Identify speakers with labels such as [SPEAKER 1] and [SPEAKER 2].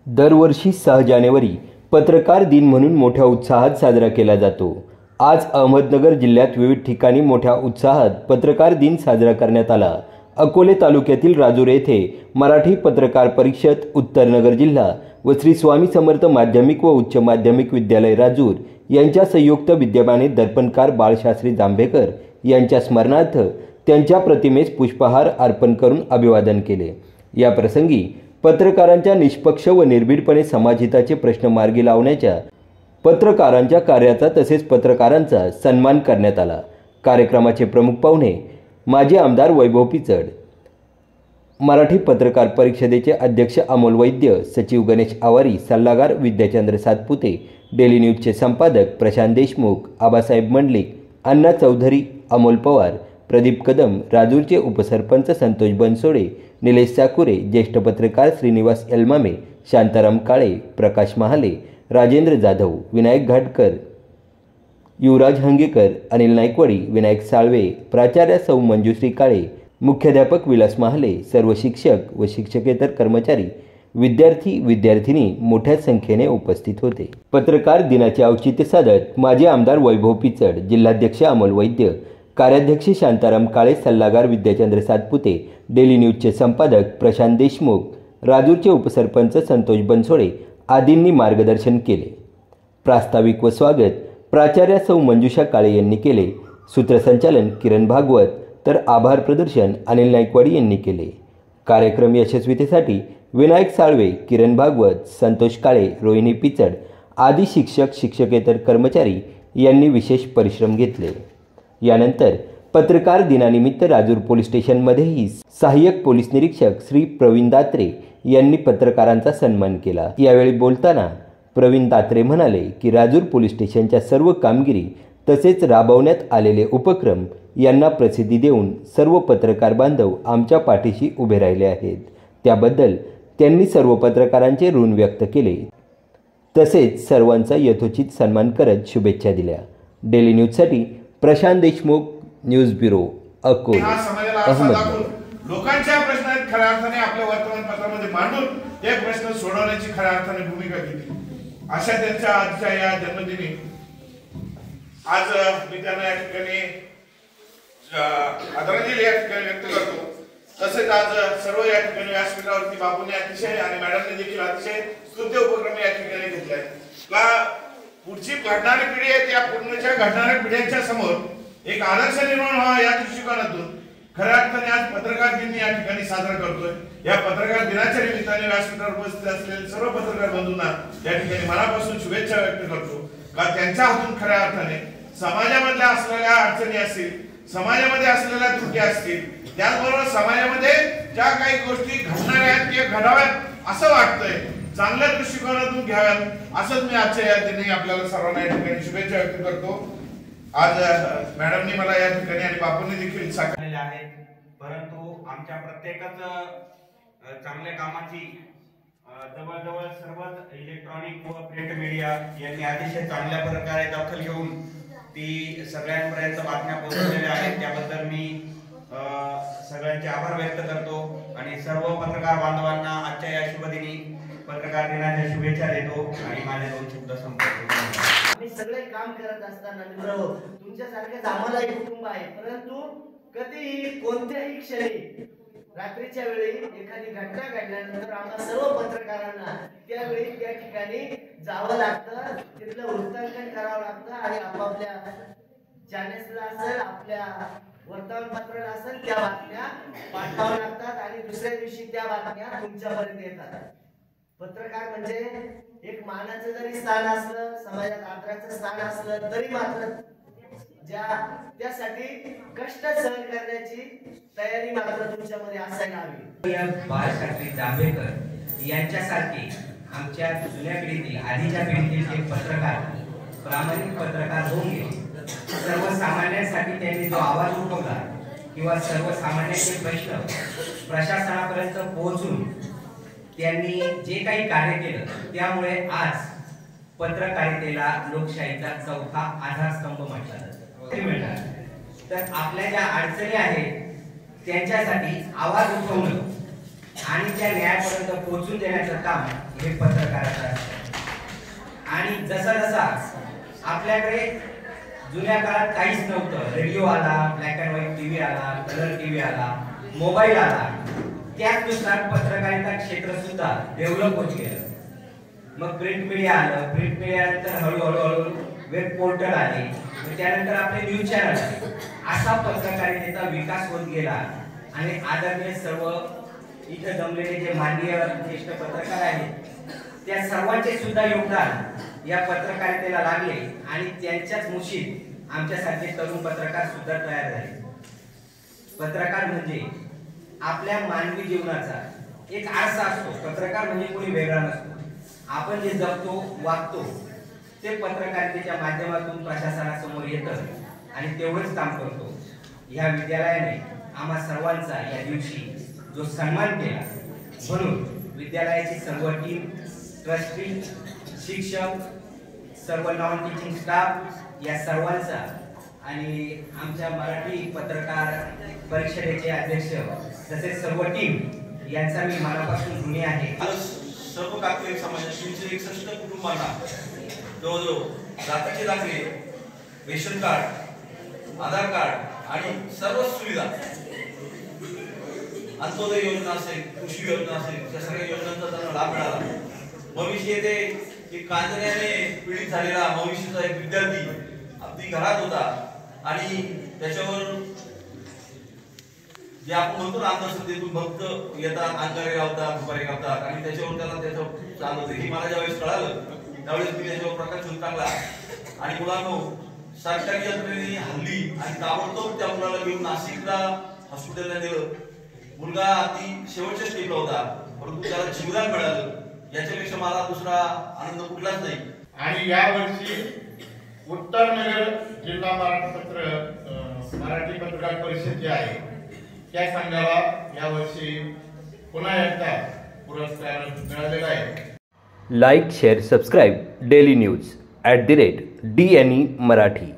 [SPEAKER 1] दरवर्षी 6 जानेवारी पत्रकार दिन म्हणून मोठ्या उत्साहात साजरा केला जातो। आज अहमदनगर जिल्ह्यात विविध ठिकाणी मोठ्या उत्साहात पत्रकार दिन साजरा करण्यात आला। अकोले तालुक्यातील राजूर येथे मराठी पत्रकार परिषद, उत्तरनगर जिल्हा व श्री स्वामी समर्थ माध्यमिक व उच्च माध्यमिक विद्यालय राजूर यांच्या संयुक्त विद्यमाने दर्पणकार बाळशास्त्री जांभेकर यांच्या स्मरणार्थ त्यांच्या प्रतिमेस पुष्पहार अर्पण करून अभिवादन केले। या प्रसंगी पत्रकारांच्या निष्पक्ष व निर्भीडपणे समाजहिताचे प्रश्न मार्गी लावण्याच्या पत्रकारांच्या कार्याचा तसेच पत्रकारांचा सन्मान करण्यात आला। कार्यक्रमाचे प्रमुख पाहुणे माजी आमदार वैभव पिचड, मराठी पत्रकार परिषदेचे अध्यक्ष अमोल वैद्य, सचिव गणेश आवारी, सल्लागार विद्याचंद्र सातपुते, डेली न्यूजचे संपादक प्रशांत देशमुख, आबासाहेब मंडलिक, अण्णा चौधरी, अमोल पवार, प्रदीप कदम, राजूरचे उपसरपंच संतोष बनसोडे, निलेश साकुरे, ज्येष्ठ पत्रकार श्रीनिवास एलमामे, शांताराम काळे, प्रकाश महाले, राजेंद्र जाधव, विनायक घाटकर, युवराज हंगेकर, अनिल नायकवाडी, विनायक साळवे, प्राचार्य सौ मंजुश्री काळे, मुख्याध्यापक विलास महाले, सर्व शिक्षक व शिक्षकेतर कर्मचारी, विद्यार्थी विद्यार्थिनी मोठ्या संख्येने उपस्थित होते। पत्रकार दिनाचे औचित्य साधत माजी आमदार वैभव पिचड, जिल्हाध्यक्ष अमोल वैद्य, कार्याध्यक्ष शांताराम काळे, सल्लागार विद्याचंद्र सातपुते, डेली न्यूजचे संपादक प्रशांत देशमुख, राजूरचे उपसरपंच संतोष बनसोडे आदींनी मार्गदर्शन केले। प्रास्ताविक व स्वागत प्राचार्य सौ मंजुषा काळे यांनी केले। सूत्रसंचालन किरण भागवत तर आभार प्रदर्शन अनिल नायकवाडी यांनी केले। कार्यक्रम यशस्वीतेसाठी विनायक साळवे, किरण भागवत, संतोष काळे, रोहिणी पिचड आदी शिक्षक शिक्षकेतर कर्मचारी यांनी विशेष परिश्रम घेतले। यानंतर पत्रकार दिनानिमित्त राजूर पोलीस स्टेशनमध्येही सहाय्यक पोलीस निरीक्षक श्री प्रवीण दात्रे यांनी पत्रकारांचा सन्मान केला। यावेळी बोलताना प्रवीण दात्रे म्हणाले की राजूर पोलीस स्टेशनच्या सर्व कामगिरी तसेच राबवण्यात आलेले उपक्रम यांना प्रसिद्धी देऊन सर्व पत्रकार बांधव आमच्या पाठीशी उभे राहिले आहेत। त्याबद्दल त्यांनी सर्व पत्रकारांचे ऋण व्यक्त केले तसेच सर्वांचा यथोचित सन्मान करत शुभेच्छा दिल्या। डेली न्यूजसाठी प्रशांत देशमुख, न्यूज ब्युरो, अकोले, अहमदनगर।
[SPEAKER 2] लोकांच्या प्रश्नात खऱ्या अर्थाने आपल्या वर्तमानपत्रामध्ये मांडून ते प्रश्न सोडवण्याची खऱ्या अर्थाने भूमिका घेतली। अशा त्यांच्या आजच्या या जन्मदिनी आज मी त्यांना या ठिकाणी आदरांजली या ठिकाणी व्यक्त करतो। तसेच आज सर्व या ठिकाणी व्यासपीठावरती बापूंनी अतिशय आणि मॅडमने देखील अतिशय स्तुत्य उपक्रम या ठिकाणी घेतले का पुढची घडणारी पिढी आहे त्या पूर्णच्या घडणाऱ्या पिढ्यांच्या समोर एक आदर्श निर्माण व्हावा या दृष्टिकोनातून खऱ्या अर्थाने आज पत्रकार दिन या ठिकाणी साजरा करतोय। या पत्रकार दिनाच्या निमित्ताने व्यासपीठावर उपस्थित असलेले सर्व पत्रकार बंधूंना या ठिकाणी मनापासून शुभेच्छा व्यक्त करतो का त्यांच्या हातून खऱ्या अर्थाने समाजामधल्या असलेल्या अडचणी असतील, समाजामध्ये असलेल्या त्रुटी असतील, त्याचबरोबर समाजामध्ये ज्या काही गोष्टी घडणार आहेत किंवा घडाव्यात असं वाटतंय चांगल्या दृष्टिकोनातून घ्याव्यात असंच मी आजच्या या दिनी आपल्याला सर्वांना या ठिकाणी शुभेच्छा व्यक्त करतो। आज मॅडमनी मला या ठिकाणी आणि बापूंनी देखील सांगितलेले आहे, परंतु आमच्या प्रत्येकाचं चांगल्या कामाची जवळजवळ सर्वच इलेक्ट्रॉनिक व प्रिंट मीडिया यांनी अतिशय चांगल्या प्रकारे दखल घेऊन ती सगळ्यांपर्यंत बातम्या पोहोचवलेल्या आहेत। त्याबद्दल मी सगळ्यांचे आभार व्यक्त करतो आणि सर्व पत्रकार बांधवांना आजच्या या शुभदिनी पत्रकार दिनाच्या शुभेच्छा देतो आणि माझे 2 शब्द संपवतो।
[SPEAKER 3] आम्ही सगळे काम करत असताना मित्रहो तुमच्यासारखेच आम्हालाही कुटुंब आहे, परंतु कधीही कोणत्याही क्षणी रात्रीच्या वेळी एखादी घटना घडल्यानंतर आम्हाला सर्व पत्रकारांना त्यावेळी त्या ठिकाणी जावं लागतं, तिथलं वृत्तांकन करावं लागतं आणि आपापल्या चॅनेल्सला असेल, आपल्या वर्तमानपत्राला असेल त्या बातम्या पाठवाव्या लागतात आणि दुसऱ्या दिवशी त्या बातम्या तुमच्यापर्यंत येतात। पत्रकार म्हणजे एक मानाचं जरी स्थान असलं, समाजात आदराचं स्थान असलं तरी मात्र त्यासाठी कष्ट सहन करण्याची तयारी मात्र तुमच्यामध्ये असायला हवी।
[SPEAKER 4] बाळशास्त्री जांभेकर यांच्यासारखे आमच्या जुन्या पिढीतील आधीच्या पिढीतील जे पत्रकार प्रामाणिक पत्रकार होऊन गेले, सर्वसामान्यांसाठी त्यांनी जो आवाज उठवला किंवा सर्वसामान्यांचे प्रश्न प्रशासनापर्यंत पोहोचून त्यांनी जे काही कार्य केलं त्यामुळे आज पत्रकारितेला लोकशाहीचा चौथा आधारस्तंभ म्हटला जातो। तर आपल्या ज्या अडचणी आहेत त्यांच्यासाठी आवाज उठवणं आणि त्या न्यायापर्यंत पोहोचून देण्याचं काम हे पत्रकाराचं असतं. आणि जसा जसा आपल्याकडे जुन्या काळात काहीच नव्हतं, रेडिओ आला, ब्लॅक अँड व्हाईट टीव्ही आला, कलर टीव्ही आला, मोबाईल आला, त्याचनुसार पत्रकारिता क्षेत्र सुद्धा डेव्हलप होत गेलं. मग प्रिंट मीडिया आलं, प्रिंट मीडियानंतर हळूहळू वेब पोर्टल आले, त्यानंतर आपले न्यूज चॅनल आले. असा पत्रकारितेचा विकास होत गेला आणि आदरणीय सर्व इथे जमलेले जे माननीय ज्येष्ठ पत्रकार आहेत त्या सर्वांचे सुद्धा योगदान या पत्रकारितेला लागले आणि त्यांच्याच मुशीत आमच्यासारखे तरुण पत्रकार सुद्धा तयार झाले. पत्रकार म्हणजे आपल्या मानवी जीवनाचा एक आरसा असतो. पत्रकार म्हणजे कोणी वेगळा नसतो. आपण जे जगतो, वागतो ते पत्रकारितेच्या माध्यमातून प्रशासनासमोर येतं आणि तेवढंच काम करतो. या विद्यालयाने आम्हा सर्वांचा या दिवशी जो सन्मान केला, म्हणून विद्यालयाची सर्व टीम, ट्रस्टी, शिक्षक, सर्व नॉन टीचिंग स्टाफ या सर्वांचा आणि आमच्या मराठी पत्रकार परिषदेचे अध्यक्ष तसेच सर्व टीम यांचा मी मनापासून ऋणी आहे.
[SPEAKER 5] सर्व कातकरी समाजातील 361 कुटुंबांना जवळजवळ जातीचे दाखले, रेशन कार्ड, आधार कार्ड आणि सर्व सुविधा, अंत्योदय योजना असेल, कृषी योजना असेल, या सगळ्या योजनांचा त्यांना लाभ मिळाला. भविष्य येते की कांजण्याने पीडित झालेला भविष्याचा एक विद्यार्थी अगदी घरात होता आणि त्याच्यावर जे आपण म्हणतो ना अंधश्रद्धेतून भक्त येतात, अंगारे लावतात, दुपारी कापतात आणि त्याच्यावर त्याला त्याचं चालत. हे मला ज्यावेळेस कळालं त्यावेळेस मी त्याच्यावर प्रकाश शोध टाकला आणि मुलांनो सरकारी यंत्रणेने हल्ली आणि ताबडतोब त्या मुलाला घेऊन नाशिकला हॉस्पिटलला नेलं. मुलगा अगदी शेवटच्या स्टेजला होता, परंतु त्याला जीवदान मिळालं. याच्यापेक्षा मला दुसरा आनंद कुठलाच नाही.
[SPEAKER 2] आणि यावर्षी उत्तरनगर जिल्हा मराठी पत्रकार परिषद जी आहे त्या संघाला यावर्षी पुन्हा एकदा पुरस्कार मिळालेला आहे.
[SPEAKER 1] Like, share, subscribe daily news @DNE Marathi.